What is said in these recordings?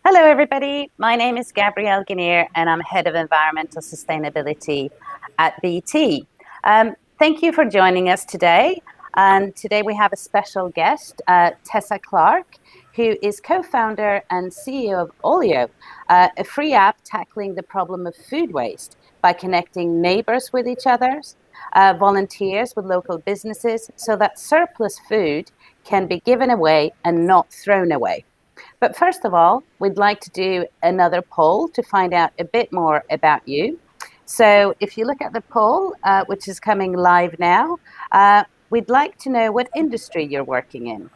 Hello, everybody. My name is Gabrielle Guinier, and I'm Head of Environmental Sustainability at BT. Thank you for joining us today. And today we have a special guest, Tessa Clark, who is co-founder and CEO of Olio, a free app tackling the problem of food waste by connecting neighbors with each other, volunteers with local businesses, so that surplus food can be given away and not thrown away. But first of all, we'd like to do another poll to find out a bit more about you. So if you look at the poll, which is coming live now, we'd like to know what industry you're working in.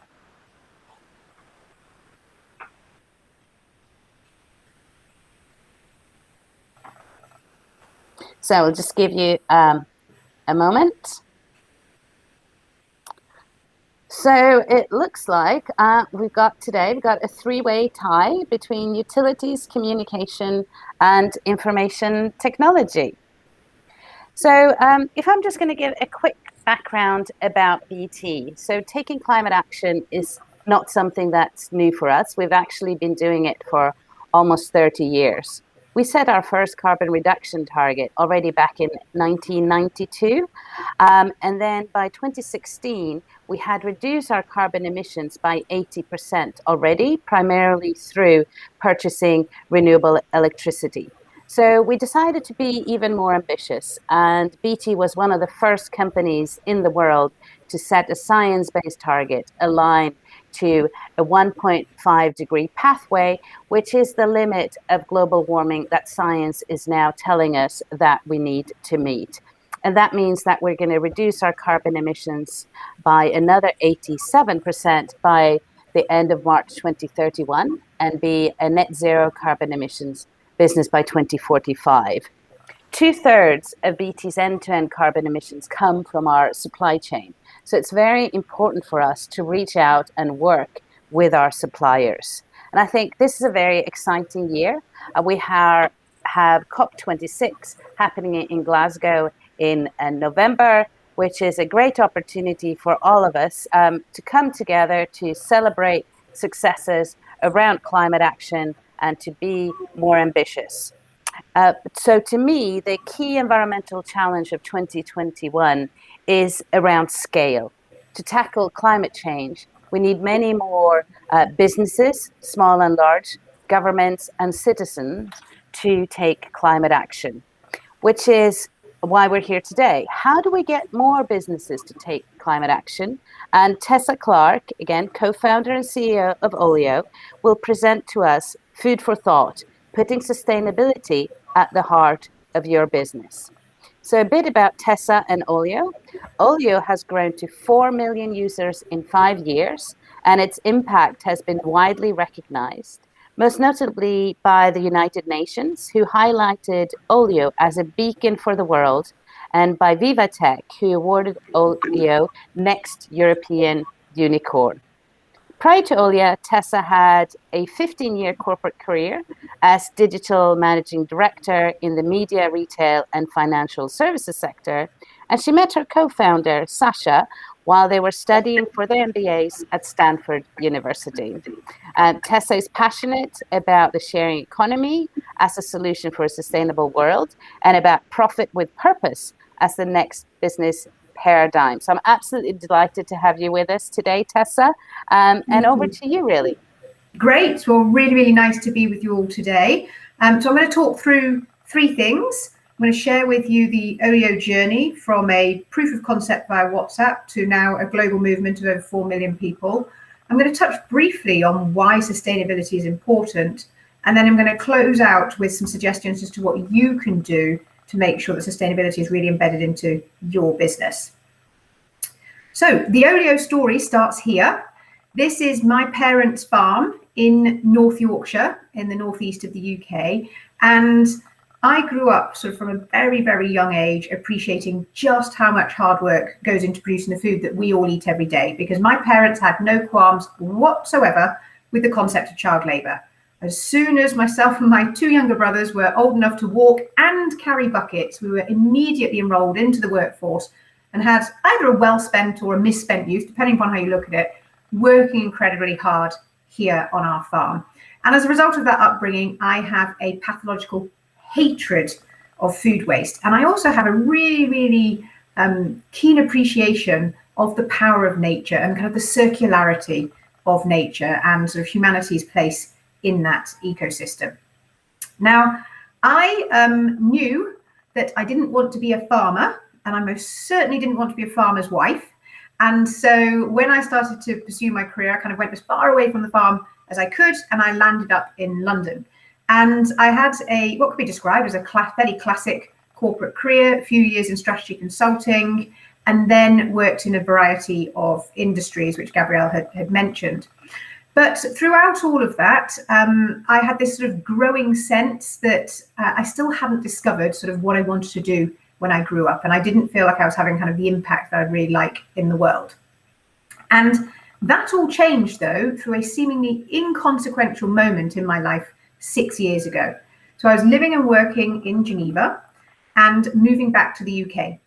So I'll just give you a moment. So it looks like we've got a three-way tie between utilities, communication, and information technology. So if I'm just going to give a quick background about BT. So taking climate action is not something that's new for us. We've actually been doing it for almost 30 years. We set our first carbon reduction target already back in 1992. And then by 2016, we had reduced our carbon emissions by 80% already, primarily through purchasing renewable electricity. So we decided to be even more ambitious, and BT was one of the first companies in the world to set a science-based target aligned to a 1.5 degree pathway, which is the limit of global warming that science is now telling us that we need to meet. And that means that we're going to reduce our carbon emissions by another 87% by the end of March 2031 and be a net zero carbon emissions business by 2045. 2/3 of BT's end-to-end carbon emissions come from our supply chain. So it's very important for us to reach out and work with our suppliers. And I think this is a very exciting year. We have COP26 happening in Glasgow in November, which is a great opportunity for all of us to come together to celebrate successes around climate action and to be more ambitious. So to me, the key environmental challenge of 2021 is around scale. To tackle climate change, we need many more businesses, small and large, governments and citizens to take climate action, which is why we're here today. How do we get more businesses to take climate action? And Tessa Clark, again, co-founder and CEO of Olio, will present to us food for thought, putting sustainability at the heart of your business. So a bit about Tessa and Olio. Olio has grown to 4 million users in 5 years, and its impact has been widely recognized, most notably by the United Nations, who highlighted Olio as a beacon for the world, and by Vivatech, who awarded Olio Next European Unicorn. Prior to Olio, Tessa had a 15-year corporate career as digital managing director in the media, retail, and financial services sector. And she met her co-founder, Sasha, while they were studying for their MBAs at Stanford University. Tessa is passionate about the sharing economy as a solution for a sustainable world and about profit with purpose as the next business paradigm. So I'm absolutely delighted to have you with us today, Tessa. And over to you, really. Great. Well, really, really nice to be with you all today. So I'm going to talk through 3 things. I'm going to share with you the Olio journey from a proof of concept via WhatsApp to now a global movement of over 4 million people. I'm going to touch briefly on why sustainability is important. And then I'm going to close out with some suggestions as to what you can do to make sure that sustainability is really embedded into your business. So the Olio story starts here. This is my parents' farm in North Yorkshire, in the northeast of the UK. And I grew up sort of from a very, very young age, appreciating just how much hard work goes into producing the food that we all eat every day, because my parents had no qualms whatsoever with the concept of child labour. As soon as myself and my 2 younger brothers were old enough to walk and carry buckets, we were immediately enrolled into the workforce and had either a well-spent or a misspent youth, depending upon how you look at it, working incredibly hard here on our farm. And as a result of that upbringing, I have a pathological hatred of food waste. And I also have a really, really keen appreciation of the power of nature and kind of the circularity of nature and sort of humanity's place in that ecosystem. Now, I knew that I didn't want to be a farmer, and I most certainly didn't want to be a farmer's wife. And so when I started to pursue my career, I kind of went as far away from the farm as I could, and I landed up in London. And I had what could be described as a fairly classic corporate career, a few years in strategy consulting, and then worked in a variety of industries, which Gabrielle had mentioned. But throughout all of that, I had this sort of growing sense that I still hadn't discovered sort of what I wanted to do when I grew up. And I didn't feel like I was having kind of the impact that I'd really like in the world. And that all changed, though, through a seemingly inconsequential moment in my life 6 years ago. So I was living and working in Geneva and moving back to the UK.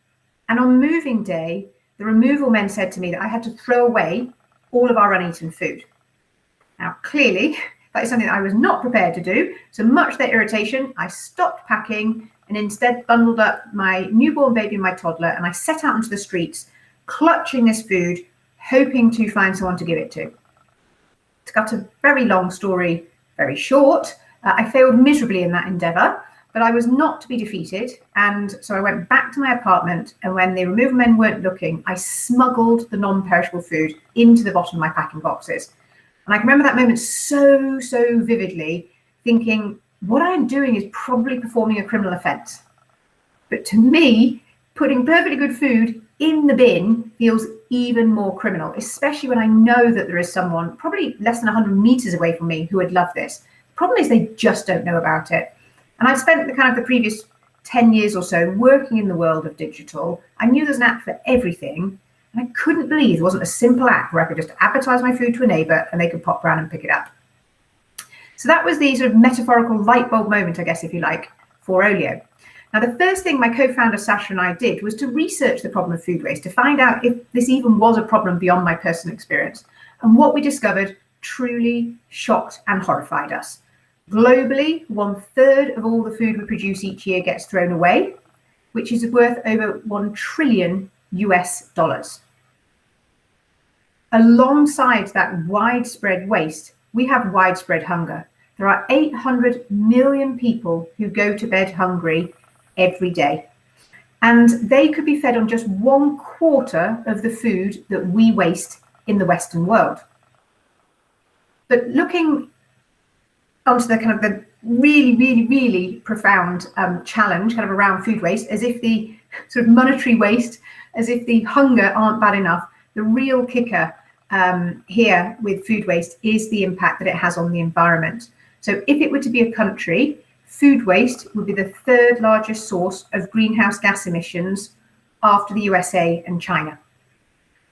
And on moving day, the removal men said to me that I had to throw away all of our uneaten food. Now, clearly, that is something that I was not prepared to do. So much to their irritation, I stopped packing and instead bundled up my newborn baby and my toddler, and I set out onto the streets, clutching this food, hoping to find someone to give it to. To cut a very long story very short, I failed miserably in that endeavour, but I was not to be defeated. And so I went back to my apartment, and when the removal men weren't looking, I smuggled the non-perishable food into the bottom of my packing boxes. And I can remember that moment so vividly, thinking, what I am doing is probably performing a criminal offence. But to me, putting perfectly good food in the bin feels even more criminal, especially when I know that there is someone probably less than 100 meters away from me who would love this. The problem is they just don't know about it. And I've spent the previous 10 years or so working in the world of digital. I knew there's an app for everything. And I couldn't believe there wasn't a simple app where I could just advertise my food to a neighbour and they could pop round and pick it up. So that was the sort of metaphorical light bulb moment, I guess, if you like, for Olio. Now, the first thing my co-founder Sasha and I did was to research the problem of food waste, to find out if this even was a problem beyond my personal experience. And what we discovered truly shocked and horrified us. Globally, 1/3 of all the food we produce each year gets thrown away, which is worth over $1 trillion. Alongside that widespread waste, we have widespread hunger. There are 800 million people who go to bed hungry every day. And they could be fed on just 1/4 of the food that we waste in the Western world. But looking onto the kind of the really profound challenge kind of around food waste, as if the sort of monetary waste, as if the hunger aren't bad enough, the real kicker here with food waste is the impact that it has on the environment. So if it were to be a country, food waste would be the 3rd largest source of greenhouse gas emissions after the USA and China.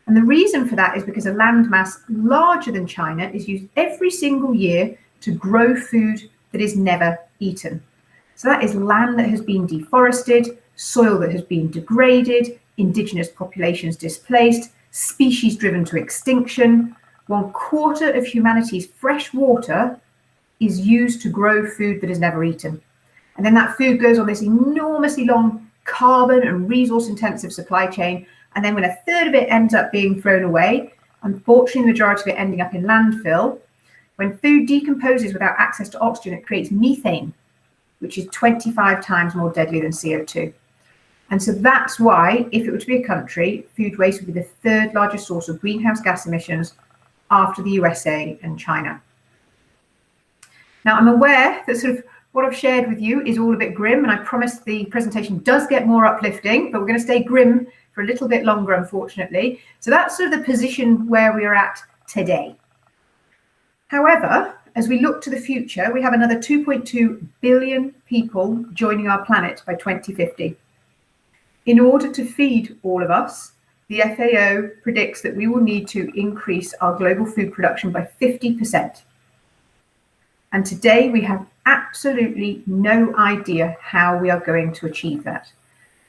And the reason for that is because a landmass larger than China is used every single year to grow food that is never eaten. So that is land that has been deforested, soil that has been degraded, indigenous populations displaced, species driven to extinction. 1/4 of humanity's fresh water is used to grow food that is never eaten. And then that food goes on this enormously long carbon and resource intensive supply chain. And then when 1/3 of it ends up being thrown away, unfortunately, the majority of it ending up in landfill, when food decomposes without access to oxygen, it creates methane, which is 25 times more deadly than CO2. And so that's why, if it were to be a country, food waste would be the 3rd largest source of greenhouse gas emissions after the USA and China. Now, I'm aware that sort of what I've shared with you is all a bit grim, and I promise the presentation does get more uplifting, but we're going to stay grim for a little bit longer, unfortunately. So that's sort of the position where we are at today. However, as we look to the future, we have another 2.2 billion people joining our planet by 2050. In order to feed all of us, the FAO predicts that we will need to increase our global food production by 50%. And today we have absolutely no idea how we are going to achieve that.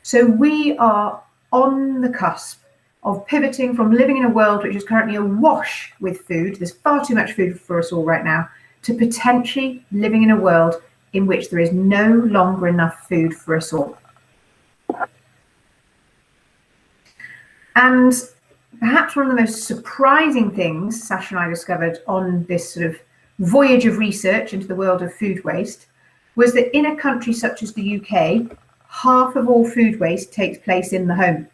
So we are on the cusp of pivoting from living in a world which is currently awash with food, there's far too much food for us all right now, to potentially living in a world in which there is no longer enough food for us all. And perhaps one of the most surprising things Sasha and I discovered on this sort of voyage of research into the world of food waste was that in a country such as the UK, half of all food waste takes place in the home.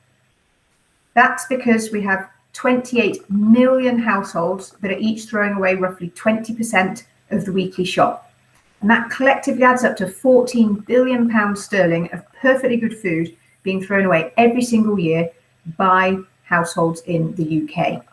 That's because we have 28 million households that are each throwing away roughly 20% of the weekly shop. And that collectively adds up to £14 billion of perfectly good food being thrown away every single year by households in the UK.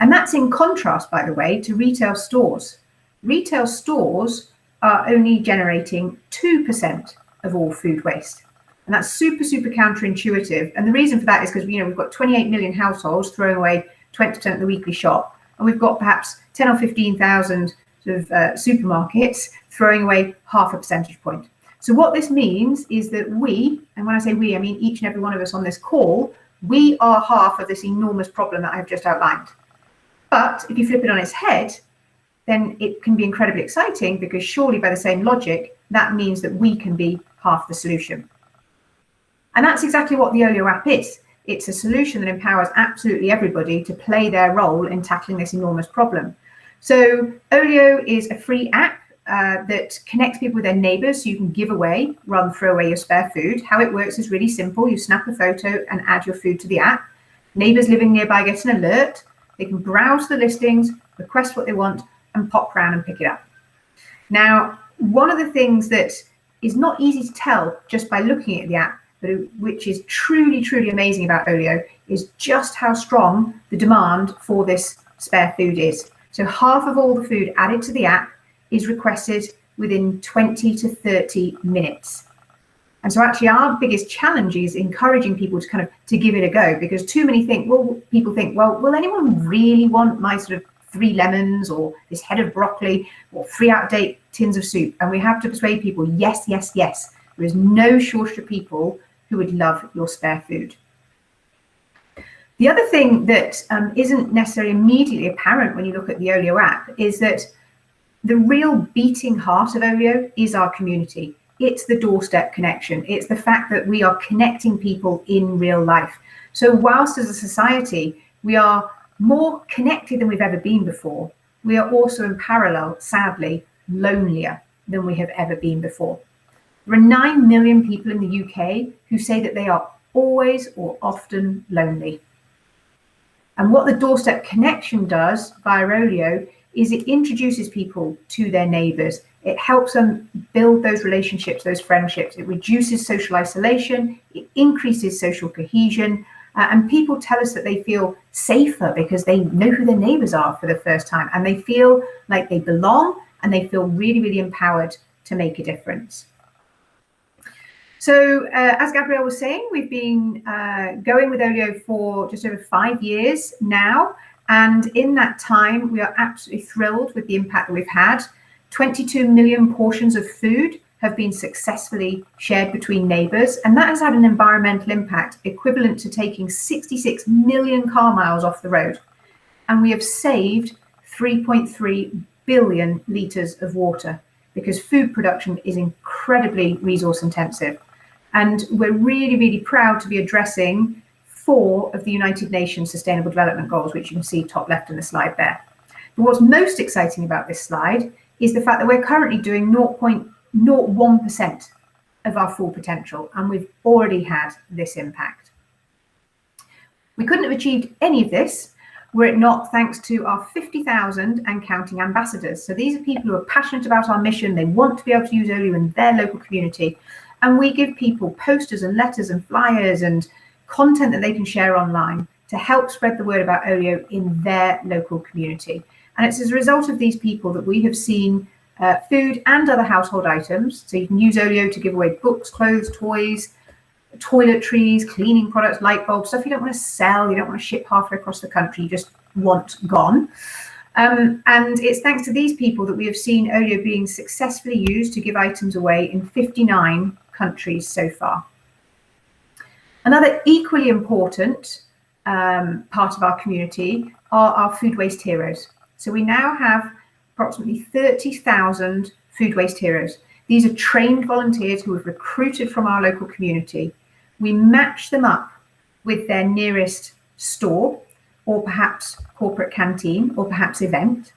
And that's in contrast, by the way, to retail stores. Retail stores are only generating 2% of all food waste. And that's super, super counterintuitive. And the reason for that is because, we've got 28 million households throwing away 20% of the weekly shop. And we've got perhaps 10 or 15,000 sort of supermarkets throwing away half a percentage point. So what this means is that we, and when I say we, I mean each and every one of us on this call, we are half of this enormous problem that I've just outlined. But if you flip it on its head, then it can be incredibly exciting, because surely by the same logic, that means that we can be half the solution. And that's exactly what the Olio app is. It's a solution that empowers absolutely everybody to play their role in tackling this enormous problem. So Olio is a free app that connects people with their neighbours, so you can give away rather than throw away your spare food. How it works is really simple. You snap a photo and add your food to the app. Neighbours living nearby get an alert. They can browse the listings, request what they want, and pop round and pick it up. Now, one of the things that is not easy to tell just by looking at the app, but which is truly, truly amazing about Olio, is just how strong the demand for this spare food is. So half of all the food added to the app is requested within 20 to 30 minutes. And so actually our biggest challenge is encouraging people to give it a go, because too many people think, well, will anyone really want my sort of 3 lemons or this head of broccoli or 3 out-of-date tins of soup? And we have to persuade people, yes, yes, yes. There is no shortage of people who would love your spare food. The other thing that isn't necessarily immediately apparent when you look at the Olio app is that the real beating heart of Olio is our community. It's the doorstep connection. It's the fact that we are connecting people in real life. So whilst as a society, we are more connected than we've ever been before, we are also in parallel, sadly, lonelier than we have ever been before. There are 9 million people in the UK who say that they are always or often lonely. And what the doorstep connection does via Olio is it introduces people to their neighbours. It helps them build those relationships, those friendships. It reduces social isolation. It increases social cohesion. And people tell us that they feel safer because they know who their neighbours are for the first time. And they feel like they belong, and they feel really, really empowered to make a difference. So as Gabrielle was saying, we've been going with Olio for just over 5 years now. And in that time, we are absolutely thrilled with the impact that we've had. 22 million portions of food have been successfully shared between neighbours. And that has had an environmental impact equivalent to taking 66 million car miles off the road. And we have saved 3.3 billion litres of water, because food production is incredibly resource intensive. And we're really, really proud to be addressing 4 of the United Nations Sustainable Development Goals, which you can see top left in the slide there. But what's most exciting about this slide is the fact that we're currently doing 0.01% of our full potential, and we've already had this impact. We couldn't have achieved any of this were it not thanks to our 50,000 and counting ambassadors. So these are people who are passionate about our mission. They want to be able to use Olio in their local community. And we give people posters and letters and flyers and content that they can share online to help spread the word about Olio in their local community. And it's as a result of these people that we have seen food and other household items. So you can use Olio to give away books, clothes, toys, toiletries, cleaning products, light bulbs, stuff you don't want to sell, you don't want to ship halfway across the country, you just want gone. And it's thanks to these people that we have seen Olio being successfully used to give items away in 59 countries so far. Another equally important part of our community are our food waste heroes. So we now have approximately 30,000 food waste heroes. These are trained volunteers who we've recruited from our local community. We match them up with their nearest store, or perhaps corporate canteen, or perhaps event.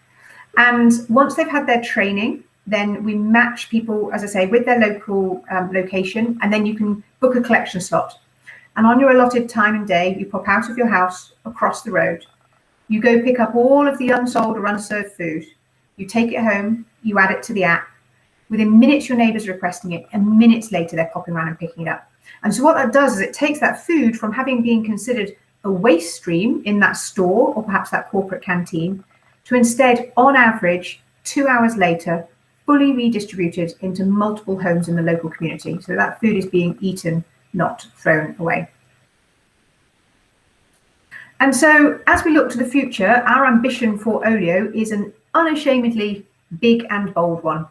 And once they've had their training, then we match people, as I say, with their local location, and then you can book a collection slot. And on your allotted time and day, you pop out of your house across the road. You go pick up all of the unsold or unserved food. You take it home, you add it to the app. Within minutes, your neighbour's requesting it, and minutes later, they're popping around and picking it up. And so what that does is it takes that food from having been considered a waste stream in that store or perhaps that corporate canteen to instead, on average, 2 hours later, fully redistributed into multiple homes in the local community. So that food is being eaten, not thrown away. And so as we look to the future, our ambition for Olio is an unashamedly big and bold one.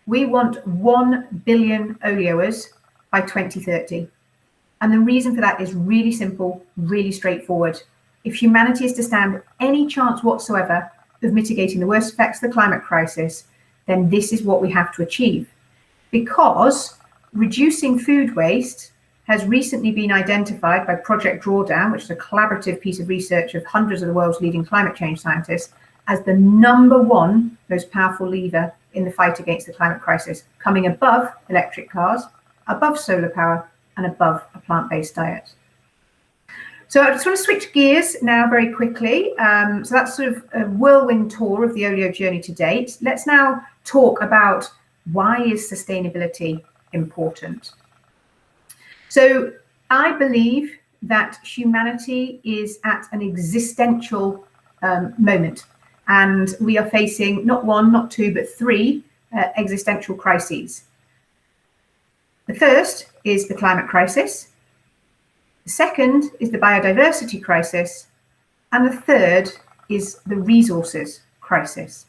We want 1 billion Olioers by 2030. And the reason for that is really simple, really straightforward. If humanity is to stand any chance whatsoever of mitigating the worst effects of the climate crisis, then this is what we have to achieve. Because reducing food waste has recently been identified by Project Drawdown, which is a collaborative piece of research of hundreds of the world's leading climate change scientists, as the #1 most powerful lever in the fight against the climate crisis, coming above electric cars, above solar power, and above a plant-based diet. So I just want to switch gears now very quickly. So that's sort of a whirlwind tour of the Olio journey to date. Let's now talk about why is sustainability important. So I believe that humanity is at an existential moment, and we are facing not one, not two, but three existential crises. The first is the climate crisis. The second is the biodiversity crisis. And the third is the resources crisis.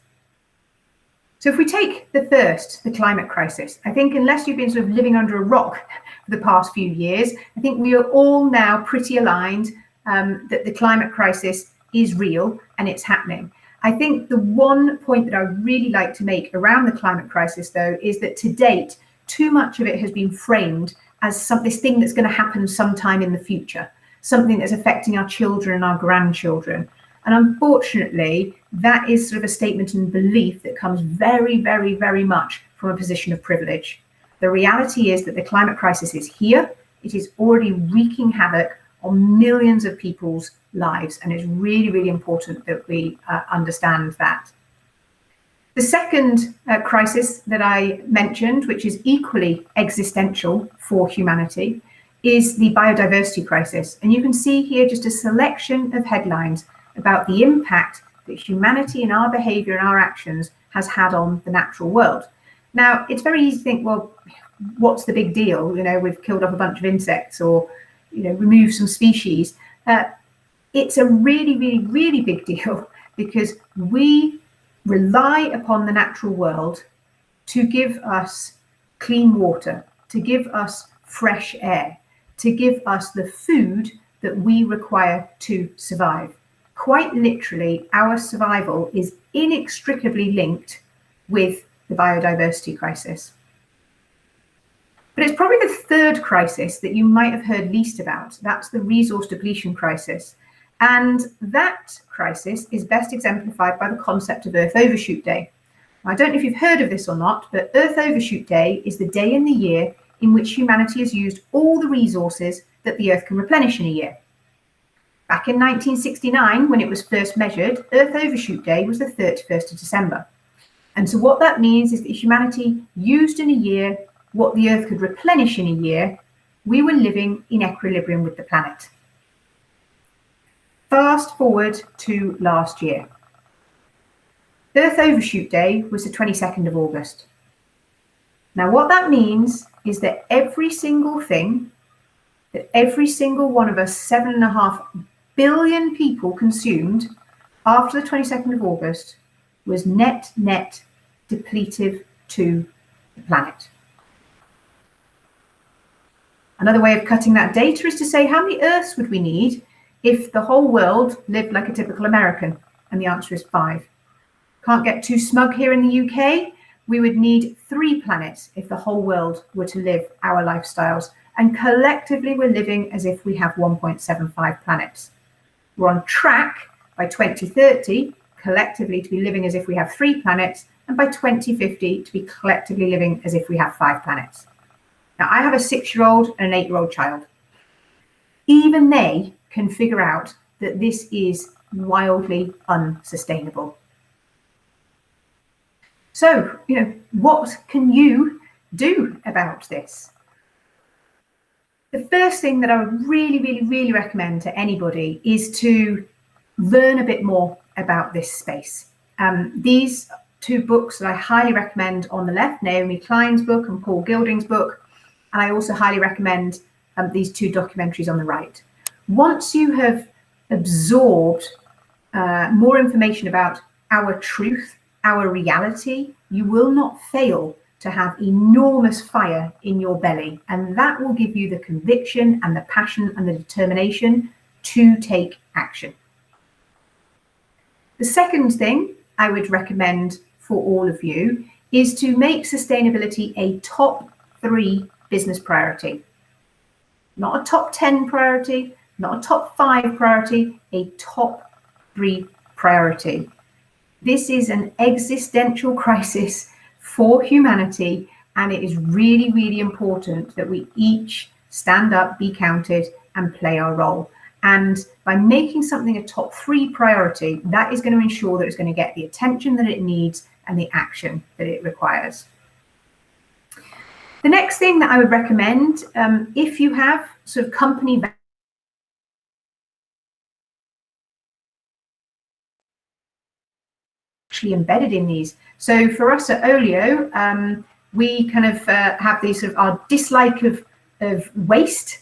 So if we take the first, the climate crisis, I think unless you've been sort of living under a rock for the past few years, I think we are all now pretty aligned that the climate crisis is real and it's happening. I think the one point that I would really like to make around the climate crisis, though, is that to date, too much of it has been framed as this thing that's going to happen sometime in the future, something that's affecting our children and our grandchildren. And unfortunately, that is sort of a statement and belief that comes very, very, very much from a position of privilege. The reality is that the climate crisis is here. It is already wreaking havoc on millions of people's lives. And it's really, really important that we understand that. The second crisis that I mentioned, which is equally existential for humanity, is the biodiversity crisis. And you can see here just a selection of headlines about the impact that humanity and our behavior and our actions has had on the natural world. Now, it's very easy to think, well, what's the big deal? You know, we've killed off a bunch of insects or, you know, removed some species. It's a really, really, really big deal because we rely upon the natural world to give us clean water, to give us fresh air, to give us the food that we require to survive. Quite literally, our survival is inextricably linked with the biodiversity crisis. But it's probably the third crisis that you might have heard least about. That's the resource depletion crisis. And that crisis is best exemplified by the concept of Earth Overshoot Day. Now, I don't know if you've heard of this or not, but Earth Overshoot Day is the day in the year in which humanity has used all the resources that the Earth can replenish in a year. Back in 1969, when it was first measured, Earth Overshoot Day was the 31st of December. And so what that means is that humanity used in a year what the Earth could replenish in a year. We were living in equilibrium with the planet. Fast forward to last year. Earth Overshoot Day was the 22nd of August. Now, what that means is that every single thing that every single one of us 7.5 billion people consumed after the 22nd of August was net depletive to the planet. Another way of cutting that data is to say, how many Earths would we need if the whole world lived like a typical American? And the answer is 5. Can't get too smug here in the UK. We would need 3 planets if the whole world were to live our lifestyles. And collectively, we're living as if we have 1.75 planets. We're on track by 2030, collectively, to be living as if we have 3 planets, and by 2050, to be collectively living as if we have 5 planets. Now, I have a 6-year-old and an 8-year-old child. Even they can figure out that this is wildly unsustainable. So, what can you do about this? The first thing that I would really recommend to anybody is to learn a bit more about this space. These 2 books that I highly recommend on the left, Naomi Klein's book and Paul Gilding's book, and I also highly recommend these 2 documentaries on the right. Once you have absorbed more information about our truth, our reality, you will not fail to have enormous fire in your belly, and that will give you the conviction and the passion and the determination to take action. The second thing I would recommend for all of you is to make sustainability a top 3 business priority. Not a top 10 priority, not a top 5 priority, a top 3 priority. This is an existential crisis for humanity, and it is really important that we each stand up, be counted, and play our role. And by making something a top 3 priority, that is going to ensure that it's going to get the attention that it needs and the action that it requires. The next thing that I would recommend, if you have sort of company actually embedded in these. So for us at Olio, we kind of have these sort of our dislike of waste,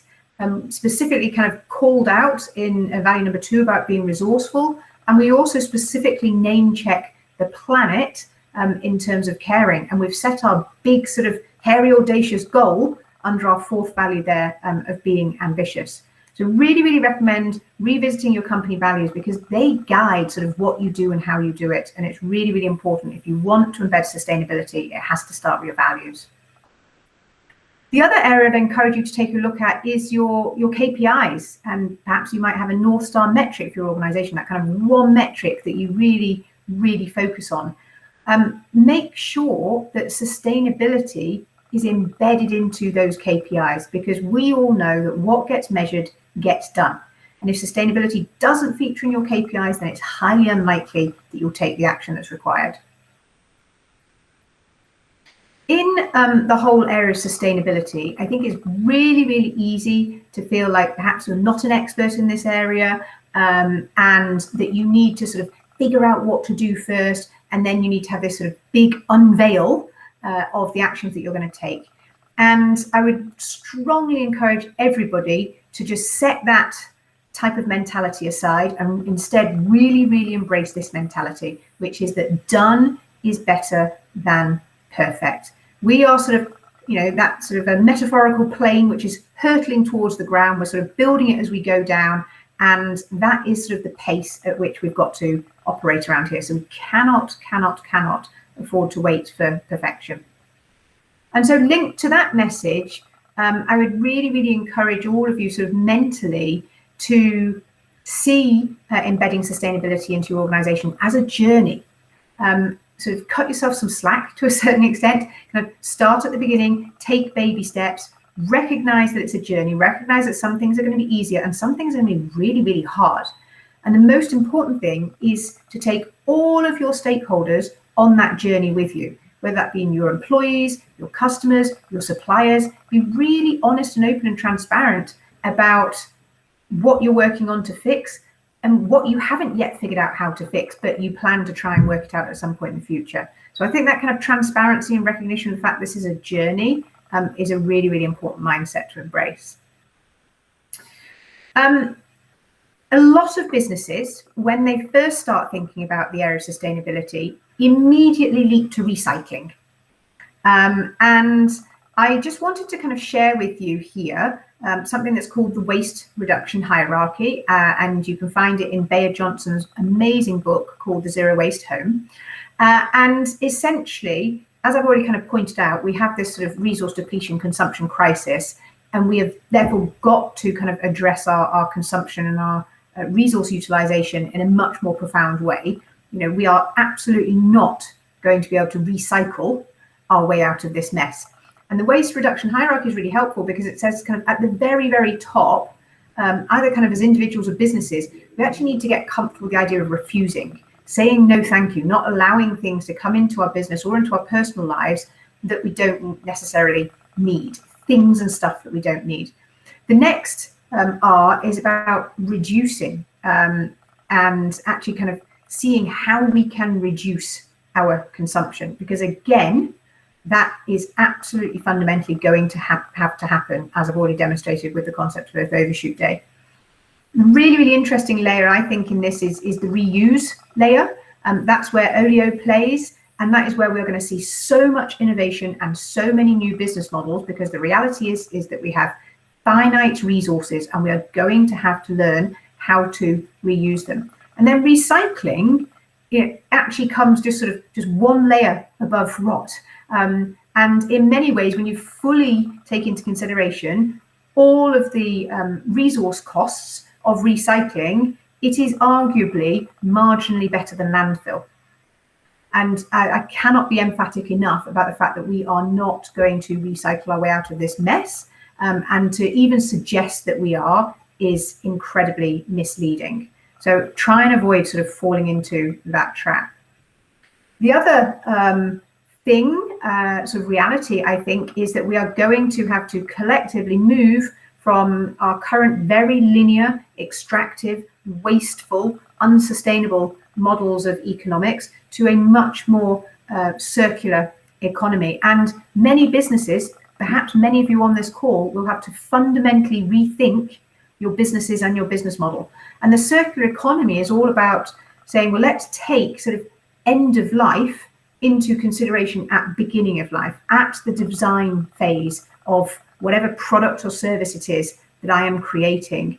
specifically kind of called out in value number 2 about being resourceful. And we also specifically name check the planet in terms of caring. And we've set our big sort of hairy, audacious goal under our 4th value there of being ambitious. So really recommend revisiting your company values, because they guide sort of what you do and how you do it. And it's really important. If you want to embed sustainability, it has to start with your values. The other area I'd encourage you to take a look at is your KPIs. And perhaps you might have a North Star metric for your organization, that kind of one metric that you really focus on. Make sure that sustainability is embedded into those KPIs, because we all know that what gets measured gets done. And if sustainability doesn't feature in your KPIs, then it's highly unlikely that you'll take the action that's required. In the whole area of sustainability, I think it's really easy to feel like perhaps you're not an expert in this area, and that you need to sort of figure out what to do first, and then you need to have this sort of big unveil of the actions that you're going to take. And I would strongly encourage everybody to just set that type of mentality aside and instead really embrace this mentality, which is that done is better than perfect. We are sort of, that sort of a metaphorical plane which is hurtling towards the ground. We're sort of building it as we go down, and that is sort of the pace at which we've got to operate around here. So we cannot afford to wait for perfection. And so linked to that message, I would really encourage all of you sort of mentally to see embedding sustainability into your organization as a journey. Sort of cut yourself some slack to a certain extent, kind of start at the beginning, take baby steps, recognize that it's a journey, recognize that some things are going to be easier and some things are going to be really hard. And the most important thing is to take all of your stakeholders on that journey with you, whether that be your employees, your customers, your suppliers. Be really honest and open and transparent about what you're working on to fix and what you haven't yet figured out how to fix, but you plan to try and work it out at some point in the future. So I think that kind of transparency and recognition of the fact this is a journey is a really important mindset to embrace. A lot of businesses, when they first start thinking about the area of sustainability, immediately leap to recycling. And I just wanted to kind of share with you here something that's called the waste reduction hierarchy, and you can find it in Bayard Johnson's amazing book called The Zero Waste Home. And essentially, as I've already kind of pointed out, we have this sort of resource depletion consumption crisis, and we have therefore got to kind of address our consumption and our resource utilization in a much more profound way. We are absolutely not going to be able to recycle our way out of this mess. And the waste reduction hierarchy is really helpful because it says kind of at the very, very top, either kind of as individuals or businesses, we actually need to get comfortable with the idea of refusing, saying no thank you, not allowing things to come into our business or into our personal lives that we don't necessarily need, things and stuff that we don't need. The next R is about reducing and actually kind of seeing how we can reduce our consumption, because again, that is absolutely fundamentally going to have to happen, as I've already demonstrated with the concept of overshoot day. The really, really interesting layer, I think, in this is the reuse layer. That's where Olio plays, and that is where we're going to see so much innovation and so many new business models, because the reality is that we have finite resources and we are going to have to learn how to reuse them. And then recycling, it actually comes just one layer above rot. And in many ways, when you fully take into consideration all of the resource costs of recycling, it is arguably marginally better than landfill. And I cannot be emphatic enough about the fact that we are not going to recycle our way out of this mess. And to even suggest that we are is incredibly misleading. So try and avoid sort of falling into that trap. The other sort of reality, I think, is that we are going to have to collectively move from our current very linear, extractive, wasteful, unsustainable models of economics to a much more circular economy. And many businesses, perhaps many of you on this call, will have to fundamentally rethink your businesses and your business model. And the circular economy is all about saying, well, let's take sort of end of life into consideration at beginning of life, at the design phase of whatever product or service it is that I am creating.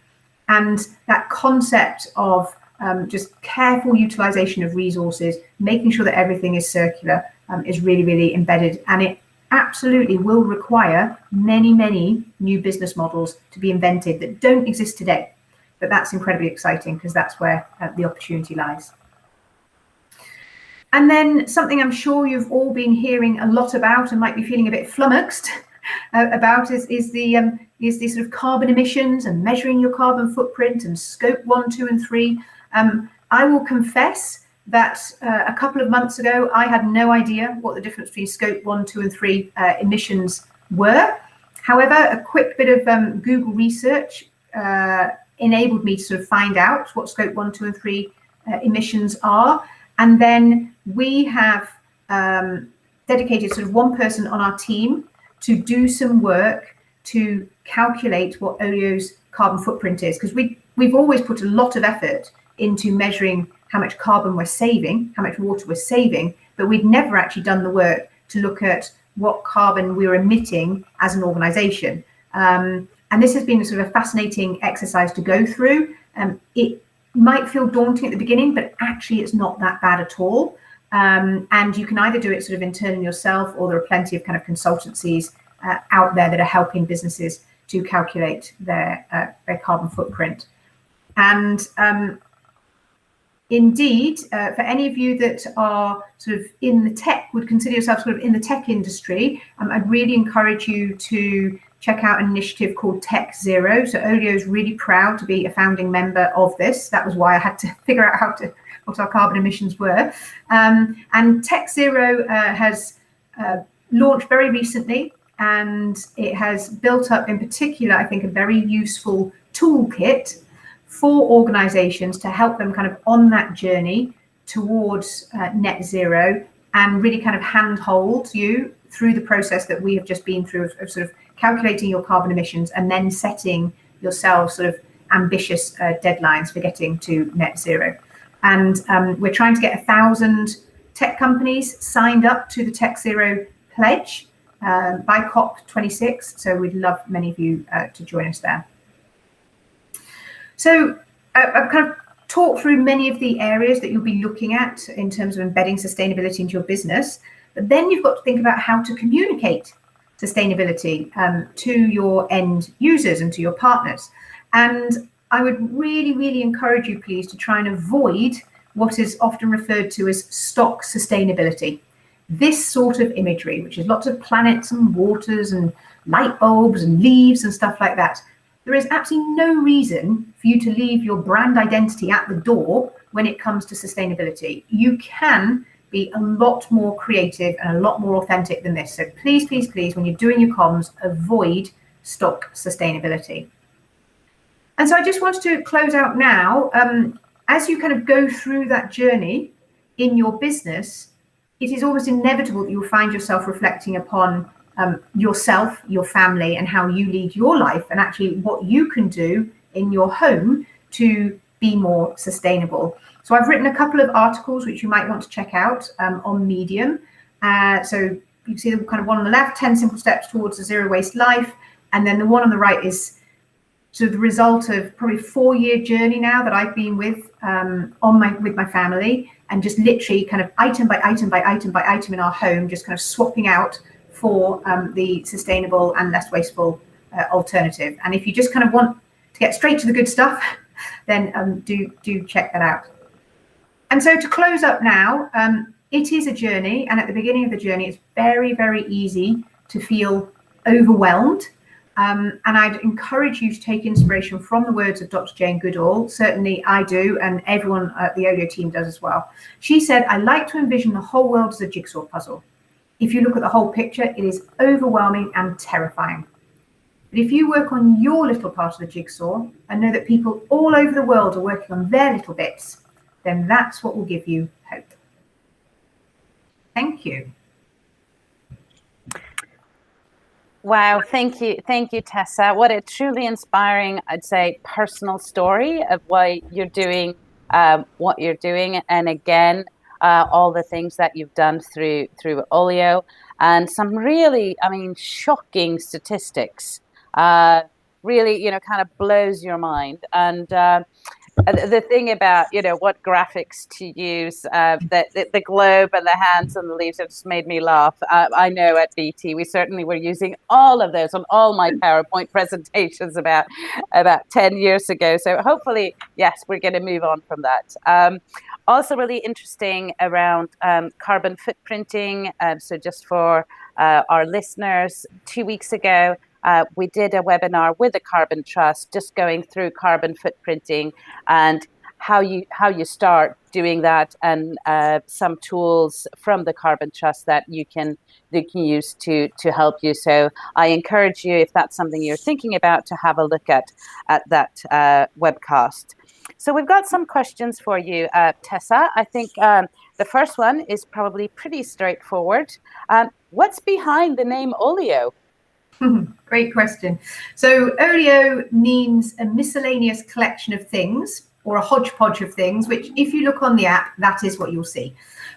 And that concept of just careful utilization of resources, making sure that everything is circular, is really, really embedded. And it absolutely will require many, many new business models to be invented that don't exist today. But that's incredibly exciting because that's where the opportunity lies. And then something I'm sure you've all been hearing a lot about and might be feeling a bit flummoxed about is the sort of carbon emissions and measuring your carbon footprint and scope 1, 2, and 3. I will confess that a couple of months ago, I had no idea what the difference between scope 1, 2, and 3 emissions were. However, a quick bit of Google research enabled me to sort of find out what scope 1, 2, and 3 emissions are. And then we have dedicated sort of one person on our team to do some work to calculate what Olio's carbon footprint is, because we've always put a lot of effort into measuring how much carbon we're saving, how much water we're saving, but we'd never actually done the work to look at what carbon we're emitting as an organization. And this has been a sort of a fascinating exercise to go through. It might feel daunting at the beginning, but actually it's not that bad at all. And you can either do it sort of internally yourself, or there are plenty of kind of consultancies out there that are helping businesses to calculate their carbon footprint. And indeed, for any of you that are sort of in the tech, would consider yourself sort of in the tech industry, I'd really encourage you to check out an initiative called Tech Zero. So Olio is really proud to be a founding member of this. That was why I had to figure out what our carbon emissions were. And Tech Zero has launched very recently, and it has built up in particular, I think, a very useful toolkit for organizations to help them kind of on that journey towards net zero, and really kind of handhold you through the process that we have just been through of sort of calculating your carbon emissions and then setting yourself sort of ambitious deadlines for getting to net zero. And we're trying to get 1,000 tech companies signed up to the Tech Zero pledge by COP26. So we'd love many of you to join us there. So I've kind of talk through many of the areas that you'll be looking at in terms of embedding sustainability into your business. But then you've got to think about how to communicate sustainability to your end users and to your partners. And I would really, really encourage you, please, to try and avoid what is often referred to as stock sustainability. This sort of imagery, which is lots of planets and waters and light bulbs and leaves and stuff like that. There is absolutely no reason for you to leave your brand identity at the door when it comes to sustainability. You can be a lot more creative and a lot more authentic than this. So please, please, please, when you're doing your comms, avoid stock sustainability. And so I just wanted to close out now. As you kind of go through that journey in your business, it is almost inevitable that you'll find yourself reflecting upon yourself, your family, and how you lead your life, and actually what you can do in your home to be more sustainable. So I've written a couple of articles which you might want to check out on Medium. So you can see the kind of one on the left, 10 simple steps towards a zero waste life. And then the one on the right is sort of the result of probably a 4-year journey now that I've been with with my family, and just literally kind of item by item by item by item in our home, just kind of swapping out for the sustainable and less wasteful alternative. And if you just kind of want to get straight to the good stuff, then do check that out. And so to close up now, it is a journey, and at the beginning of the journey, it's very, very easy to feel overwhelmed. And I'd encourage you to take inspiration from the words of Dr. Jane Goodall. Certainly I do, and everyone at the Olio team does as well. She said, "I like to envision the whole world as a jigsaw puzzle. If you look at the whole picture, it is overwhelming and terrifying. But if you work on your little part of the jigsaw and know that people all over the world are working on their little bits, then that's what will give you hope." Thank you. Wow, thank you, Tessa. What a truly inspiring, I'd say, personal story of why you're doing what you're doing, and again, all the things that you've done through Olio, and some really, I mean, shocking statistics. Really, kind of blows your mind. And the thing about, what graphics to use, the globe and the hands and the leaves, it just made me laugh. I know at BT, we certainly were using all of those on all my PowerPoint presentations about 10 years ago. So hopefully, yes, we're going to move on from that. Also really interesting around carbon footprinting. So just for our listeners, 2 weeks ago, we did a webinar with the Carbon Trust, just going through carbon footprinting and how you start doing that, and some tools from the Carbon Trust that you can use to help you. So I encourage you, if that's something you're thinking about, to have a look at that webcast. So we've got some questions for you, Tessa. I think the first one is probably pretty straightforward. What's behind the name Olio? Great question. So Olio means a miscellaneous collection of things, or a hodgepodge of things, which if you look on the app, that is what you'll see.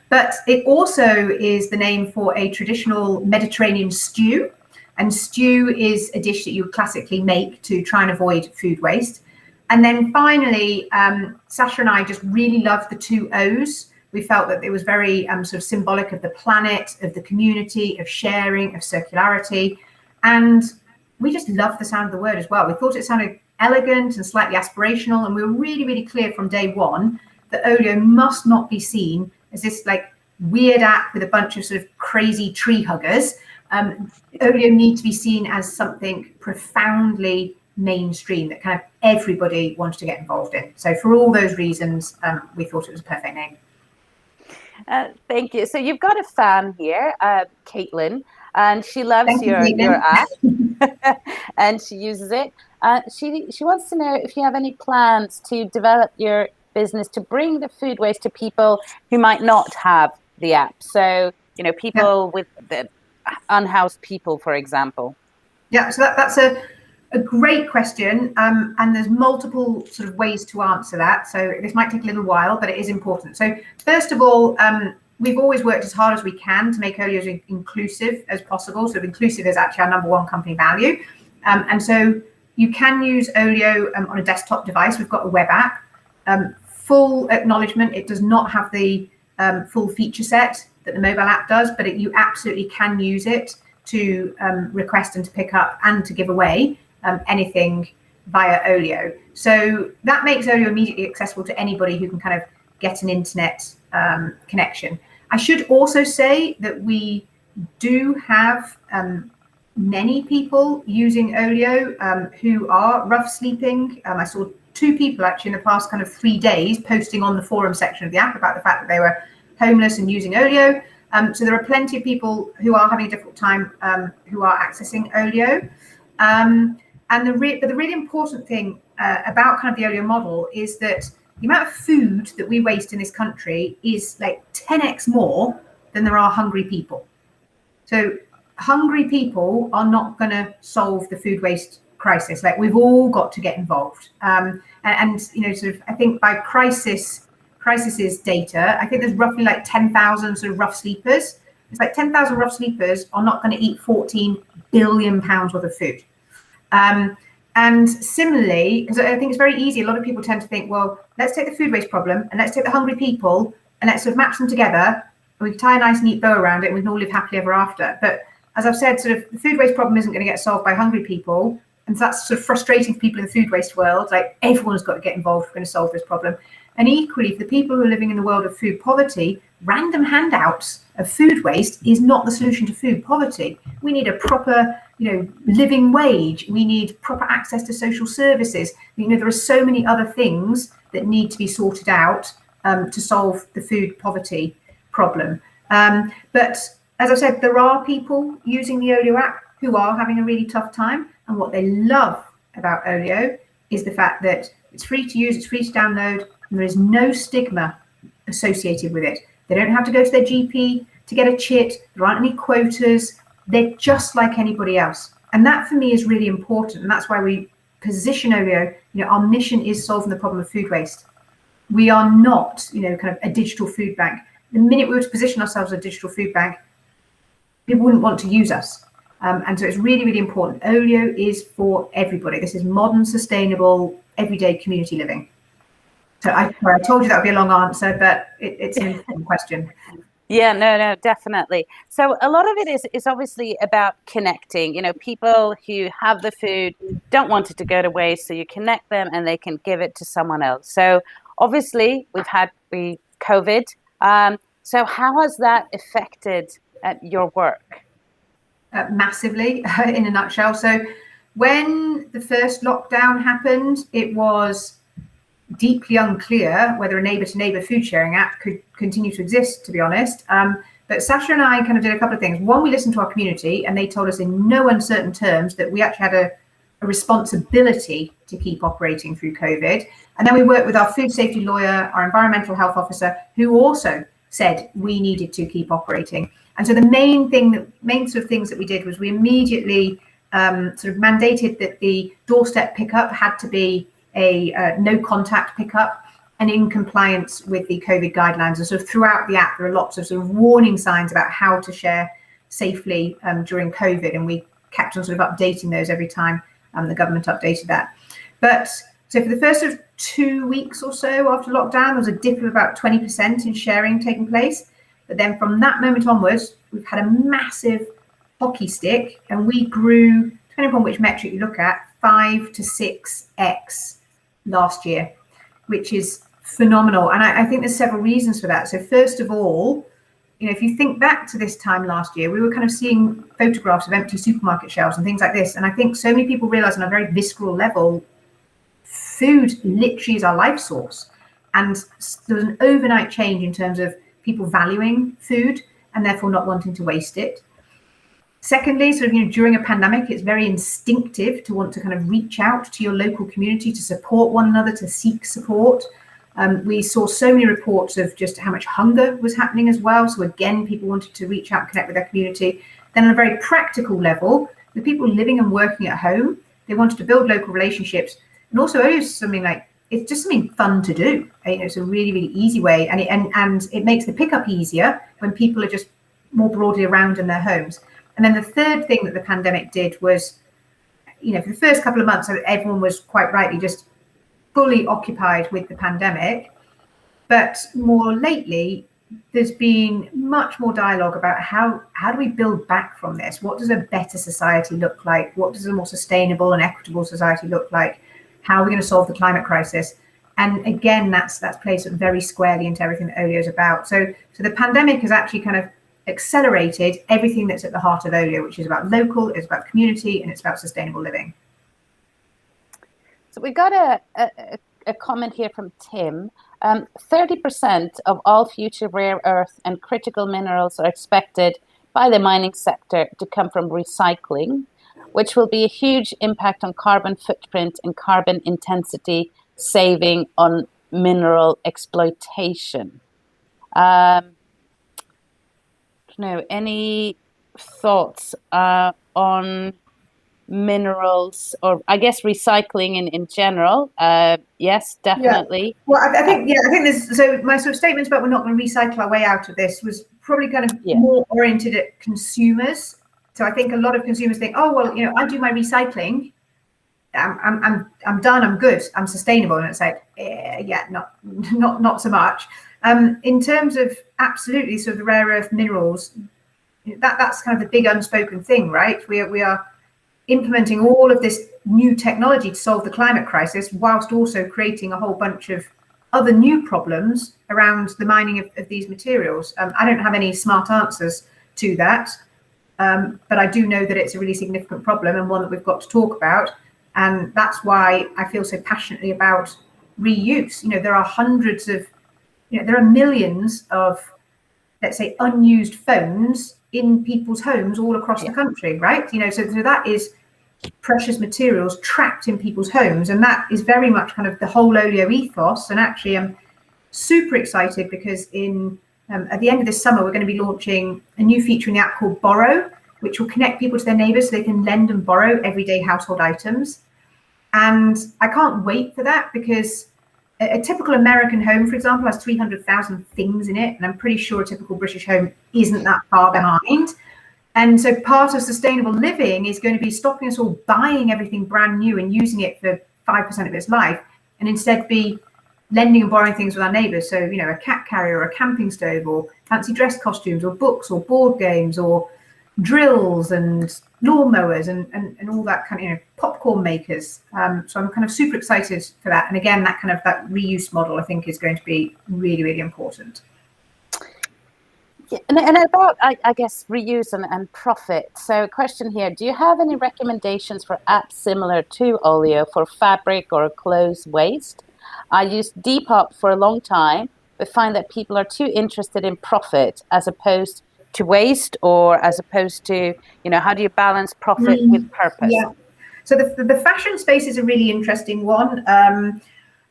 But it also is the name for a traditional Mediterranean stew. And stew is a dish that you would classically make to try and avoid food waste. And then finally, Sasha and I just really loved the 2 O's. We felt that it was very sort of symbolic of the planet, of the community, of sharing, of circularity. And we just loved the sound of the word as well. We thought it sounded elegant and slightly aspirational. And we were really, really clear from day one that Olio must not be seen as this like weird app with a bunch of sort of crazy tree huggers. Olio needs to be seen as something profoundly mainstream that kind of everybody wanted to get involved in. So for all those reasons, we thought it was a perfect name. Thank you. So you've got a fan here, Caitlin. And she loves your app, and she uses it. She wants to know if you have any plans to develop your business to bring the food waste to people who might not have the app. So, people with the unhoused people, for example. Yeah, so that's a great question. And there's multiple sort of ways to answer that. So this might take a little while, but it is important. So first of all, we've always worked as hard as we can to make Olio as inclusive as possible. So inclusive is actually our #1 company value. And so you can use Olio on a desktop device. We've got a web app. full acknowledgement, it does not have the full feature set that the mobile app does, but you absolutely can use it to request and to pick up and to give away anything via Olio. So that makes Olio immediately accessible to anybody who can kind of get an internet connection. I should also say that we do have many people using Olio who are rough sleeping. I saw 2 people actually in the past kind of 3 days posting on the forum section of the app about the fact that they were homeless and using Olio. So there are plenty of people who are having a difficult time who are accessing Olio. But the really important thing about kind of the Olio model is that the amount of food that we waste in this country is like 10x more than there are hungry people. So hungry people are not going to solve the food waste crisis. Like, we've all got to get involved. And you know, sort of, I think by crises data, I think there's roughly like 10,000 sort of rough sleepers. It's like 10,000 rough sleepers are not going to eat 14 billion pounds worth of food. And similarly, because I think it's very easy, a lot of people tend to think, well, let's take the food waste problem and let's take the hungry people and let's sort of match them together, and we can tie a nice neat bow around it and we can all live happily ever after. But as I've said, sort of the food waste problem isn't going to get solved by hungry people. And so that's sort of frustrating for people in the food waste world. Like, everyone's got to get involved if we're going to solve this problem. And equally, for the people who are living in the world of food poverty, random handouts of food waste is not the solution to food poverty. We need a proper, you know, living wage. We need proper access to social services. You know, there are so many other things that need to be sorted out to solve the food poverty problem. But as I said, there are people using the Olio app who are having a really tough time. And what they love about Olio is the fact that it's free to use, it's free to download, and there is no stigma associated with it. They don't have to go to their GP to get a chit. There aren't any quotas. They're just like anybody else. And that for me is really important. And that's why we position Olio, you know, our mission is solving the problem of food waste. We are not, you know, kind of a digital food bank. The minute we were to position ourselves as a digital food bank, people wouldn't want to use us. And so it's really, really important. Olio is for everybody. This is modern, sustainable, everyday community living. So I told you that would be a long answer, but it's an important question. Yeah, no, definitely. So a lot of it is obviously about connecting. You know, people who have the food don't want it to go to waste, so you connect them and they can give it to someone else. So obviously we've had COVID. So how has that affected your work? Massively, in a nutshell. So when the first lockdown happened, it was deeply unclear whether a neighbour-to-neighbour food sharing app could continue to exist, to be honest. But Sasha and I kind of did a couple of things. One, we listened to our community, and they told us in no uncertain terms that we actually had a responsibility to keep operating through COVID. And then we worked with our food safety lawyer, our environmental health officer, who also said we needed to keep operating. And so the main sort of things that we did was we immediately sort of mandated that the doorstep pickup had to be a no contact pickup and in compliance with the COVID guidelines. And sort of throughout the app, there are lots of sort of warning signs about how to share safely during COVID. And we kept on sort of updating those every time the government updated that. But so for the first sort of 2 weeks or so after lockdown, there was a dip of about 20% in sharing taking place. But then from that moment onwards, we've had a massive hockey stick, and we grew, depending upon which metric you look at, 5 to 6x last year, which is phenomenal. And I think there's several reasons for that. So first of all, you know, if you think back to this time last year, we were kind of seeing photographs of empty supermarket shelves and things like this. And I think so many people realize on a very visceral level, food literally is our life source. And there was an overnight change in terms of people valuing food and therefore not wanting to waste it. Secondly, sort of, you know, during a pandemic, it's very instinctive to want to kind of reach out to your local community to support one another, to seek support. We saw so many reports of just how much hunger was happening as well. So again, people wanted to reach out and connect with their community. Then on a very practical level, the people living and working at home, they wanted to build local relationships. And also something like, it's just something fun to do. You know, it's a really, really easy way. And it makes the pickup easier when people are just more broadly around in their homes. And then the third thing that the pandemic did was, you know, for the first couple of months, everyone was quite rightly just fully occupied with the pandemic. But more lately, there's been much more dialogue about how do we build back from this? What does a better society look like? What does a more sustainable and equitable society look like? How are we going to solve the climate crisis? And again, that's plays very squarely into everything that Olio is about. So the pandemic has actually kind of accelerated everything that's at the heart of Olio, which is about local, it's about community, and it's about sustainable living. So we got a comment here from Tim. 30% of all future rare earth and critical minerals are expected by the mining sector to come from recycling, which will be a huge impact on carbon footprint and carbon intensity saving on mineral exploitation. Any thoughts on minerals, or I guess recycling in general? Yes, definitely. Yeah. Well, I think there's, so my sort of statements about we're not going to recycle our way out of this was probably kind of more oriented at consumers. So I think a lot of consumers think, oh well, I do my recycling, I'm done, I'm good, I'm sustainable, and it's like, not so much. In terms of absolutely sort of the rare earth minerals, that's kind of the big unspoken thing, right? We are implementing all of this new technology to solve the climate crisis, whilst also creating a whole bunch of other new problems around the mining of these materials. I don't have any smart answers to that, but I do know that it's a really significant problem and one that we've got to talk about. And that's why I feel so passionately about reuse. There are hundreds of, there are millions of, let's say, unused phones in people's homes all across the country, right? So that is precious materials trapped in people's homes, and that is very much kind of the whole Olio ethos. And actually, I'm super excited because at the end of this summer, we're going to be launching a new feature in the app called Borrow, which will connect people to their neighbours so they can lend and borrow everyday household items. And I can't wait for that, because a typical American home, for example, has 300,000 things in it, and I'm pretty sure a typical British home isn't that far behind. And so part of sustainable living is going to be stopping us all buying everything brand new and using it for 5% of its life, and instead be lending and borrowing things with our neighbours. So, a cat carrier or a camping stove, or fancy dress costumes, or books, or board games, or drills and lawnmowers and all that kind of, popcorn makers. So I'm kind of super excited for that. And again, that reuse model, I think, is going to be really, really important. Yeah, and about, I guess, reuse and profit. So question here, do you have any recommendations for apps similar to Olio for fabric or clothes waste? I used Depop for a long time, but find that people are too interested in profit as opposed to waste, or as opposed to, how do you balance profit with purpose? Yeah. So the fashion space is a really interesting one. And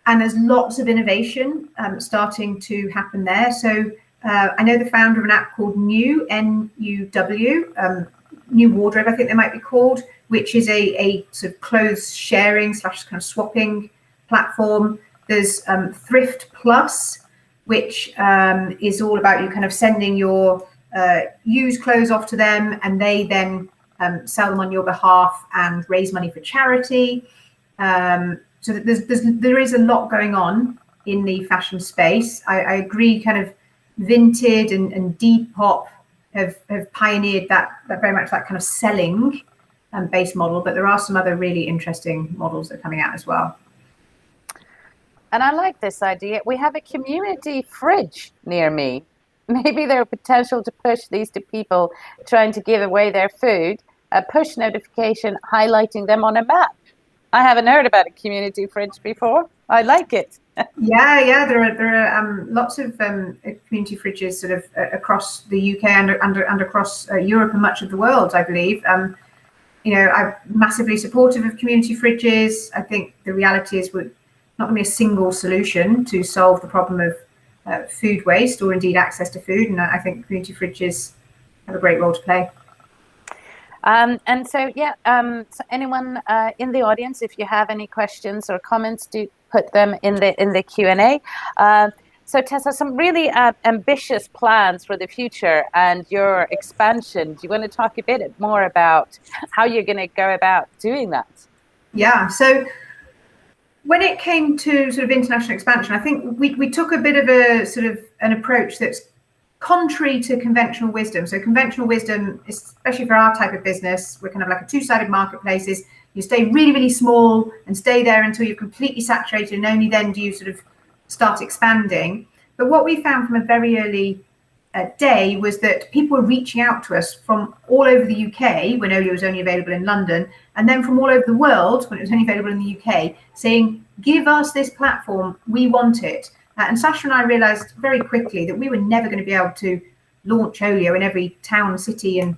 there's lots of innovation starting to happen there. So I know the founder of an app called New, N-U-W, New Wardrobe, I think they might be called, which is a sort of clothes sharing / kind of swapping platform. There's Thrift Plus, which is all about you kind of sending your used clothes off to them, and they then sell them on your behalf and raise money for charity. So there is a lot going on in the fashion space. I agree, kind of Vinted and Depop have pioneered that very much that kind of selling based model, but there are some other really interesting models that are coming out as well. And I like this idea. We have a community fridge near me. Maybe there's potential to push these to people trying to give away their food, a push notification highlighting them on a map. I haven't heard about a community fridge before. I like it. Yeah. There are lots of community fridges sort of across the UK and across Europe and much of the world, I believe. I'm massively supportive of community fridges. I think the reality is we're not going to be a single solution to solve the problem of food waste, or indeed access to food, and I think community fridges have a great role to play. And so anyone in the audience, if you have any questions or comments, do put them in the Q&A. So Tessa, some really ambitious plans for the future and your expansion. Do you want to talk a bit more about how you're going to go about doing that? Yeah, so When it came to sort of international expansion, I think we took a bit of a sort of an approach that's contrary to conventional wisdom. So conventional wisdom, especially for our type of business, we're kind of like a two-sided marketplace. Is you stay really, really small and stay there until you're completely saturated, and only then do you sort of start expanding. But what we found from a very early day was that people were reaching out to us from all over the UK when Olio was only available in London, and then from all over the world when it was only available in the UK, saying, give us this platform, we want it. And Sasha and I realized very quickly that we were never going to be able to launch Olio in every town, city and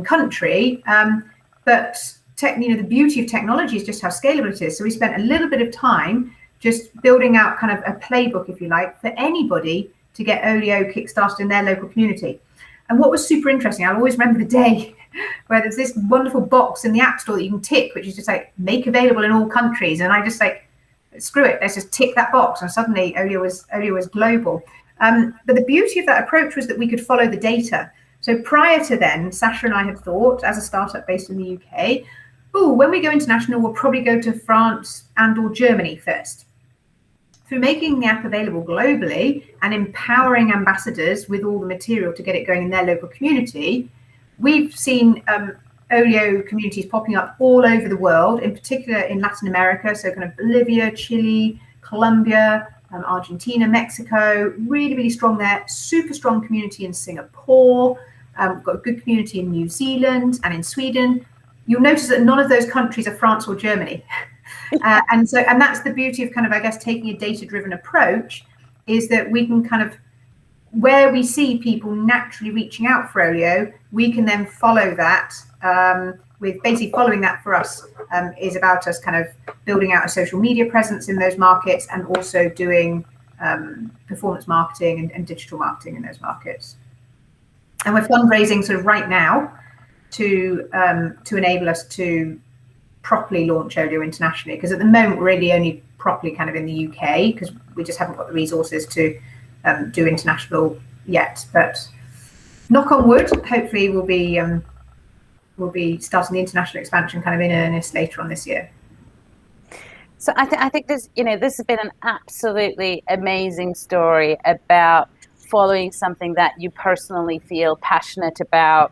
country. But the beauty of technology is just how scalable it is. So we spent a little bit of time just building out kind of a playbook, if you like, for anybody to get Olio kickstarted in their local community. And what was super interesting, I'll always remember the day where there's this wonderful box in the App Store that you can tick, which is just like make available in all countries. And I just like, screw it, let's just tick that box. And suddenly Olio was global. But the beauty of that approach was that we could follow the data. So prior to then, Sasha and I had thought, as a startup based in the UK, when we go international, we'll probably go to France and or Germany first. Through making the app available globally and empowering ambassadors with all the material to get it going in their local community, we've seen Olio communities popping up all over the world, in particular in Latin America, so kind of Bolivia, Chile, Colombia, Argentina, Mexico, really, really strong there. Super strong community in Singapore. We've got a good community in New Zealand and in Sweden. You'll notice that none of those countries are France or Germany. And that's the beauty of kind of, I guess, taking a data-driven approach, is that we can kind of, where we see people naturally reaching out for Olio, we can then follow that with basically following that for us is about us kind of building out a social media presence in those markets and also doing performance marketing and digital marketing in those markets. And we're fundraising sort of right now to enable us to properly launch Olio internationally, because at the moment we're really only properly kind of in the UK because we just haven't got the resources to do international yet. But knock on wood, hopefully we'll be starting the international expansion kind of in earnest later on this year. So I think this has been an absolutely amazing story about following something that you personally feel passionate about,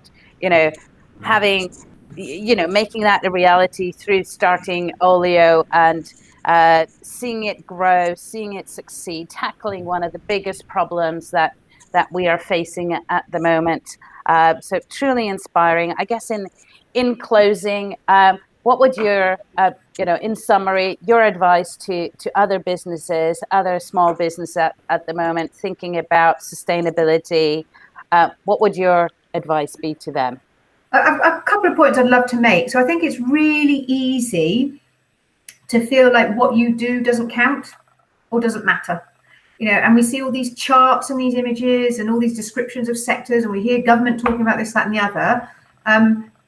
having, making that a reality through starting Olio and seeing it grow, seeing it succeed, tackling one of the biggest problems that we are facing at the moment. So truly inspiring. I guess in closing, what would your, in summary, your advice to other businesses, other small businesses at the moment thinking about sustainability, what would your advice be to them? A couple of points I'd love to make. So I think it's really easy to feel like what you do doesn't count or doesn't matter. And we see all these charts and these images and all these descriptions of sectors, and we hear government talking about this, that, and the other.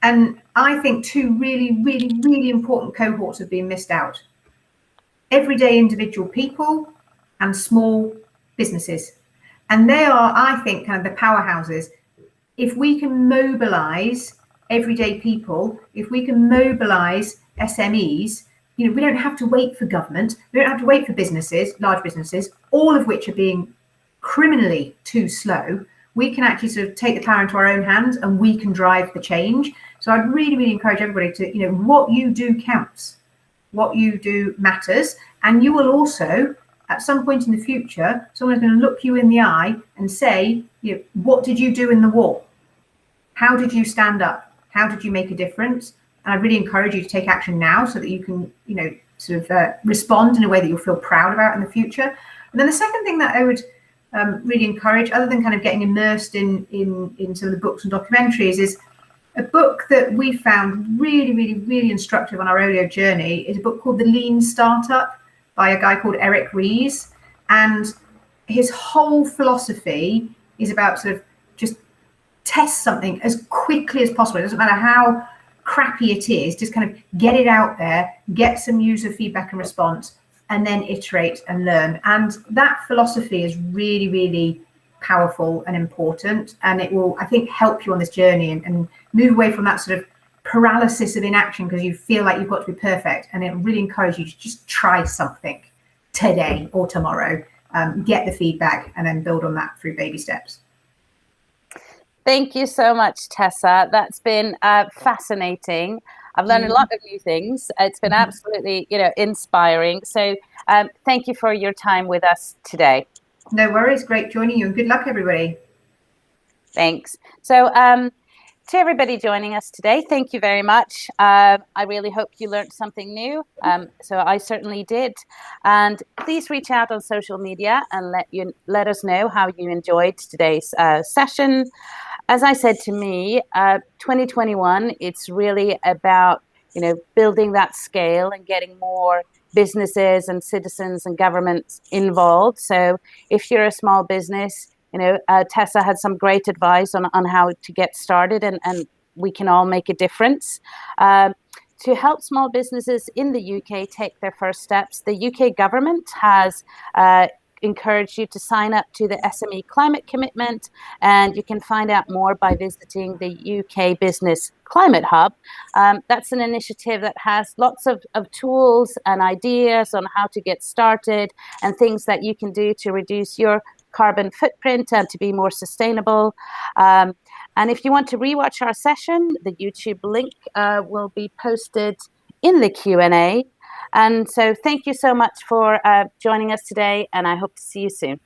And I think two really, really, really important cohorts have been missed out. Everyday individual people and small businesses. And they are, I think, kind of the powerhouses. If we can mobilize everyday people, if we can mobilize SMEs, we don't have to wait for government. We don't have to wait for businesses, large businesses, all of which are being criminally too slow. We can actually sort of take the power into our own hands and we can drive the change. So I'd really, really encourage everybody to, what you do counts. What you do matters. And you will also, at some point in the future, someone's going to look you in the eye and say, what did you do in the war? How did you stand up? How did you make a difference? And I really encourage you to take action now so that you can, sort of respond in a way that you'll feel proud about in the future. And then the second thing that I would really encourage, other than kind of getting immersed in some of the books and documentaries, is a book that we found really, really, really instructive on our Olio journey is a book called The Lean Startup by a guy called Eric Ries. And his whole philosophy is about sort of just test something as quickly as possible. It doesn't matter how crappy it is, just kind of get it out there, get some user feedback and response, and then iterate and learn. And that philosophy is really, really powerful and important. And it will, I think, help you on this journey and move away from that sort of paralysis of inaction because you feel like you've got to be perfect. And it really encourages you to just try something today or tomorrow, get the feedback, and then build on that through baby steps. Thank you so much, Tessa. That's been fascinating. I've learned a lot of new things. It's been absolutely, inspiring. So thank you for your time with us today. No worries. Great joining you, and good luck, everybody. Thanks. So to everybody joining us today, thank you very much. I really hope you learned something new. So I certainly did. And please reach out on social media and let us know how you enjoyed today's session. As I said, to me, 2021, it's really about, building that scale and getting more businesses and citizens and governments involved. So if you're a small business, Tessa had some great advice on how to get started, and we can all make a difference. To help small businesses in the UK take their first steps, the UK government has encouraged you to sign up to the SME Climate Commitment, and you can find out more by visiting the UK Business Climate Hub. That's an initiative that has lots of tools and ideas on how to get started and things that you can do to reduce your carbon footprint and to be more sustainable. And if you want to rewatch our session, the YouTube link will be posted in the Q&A. And so thank you so much for joining us today, and I hope to see you soon.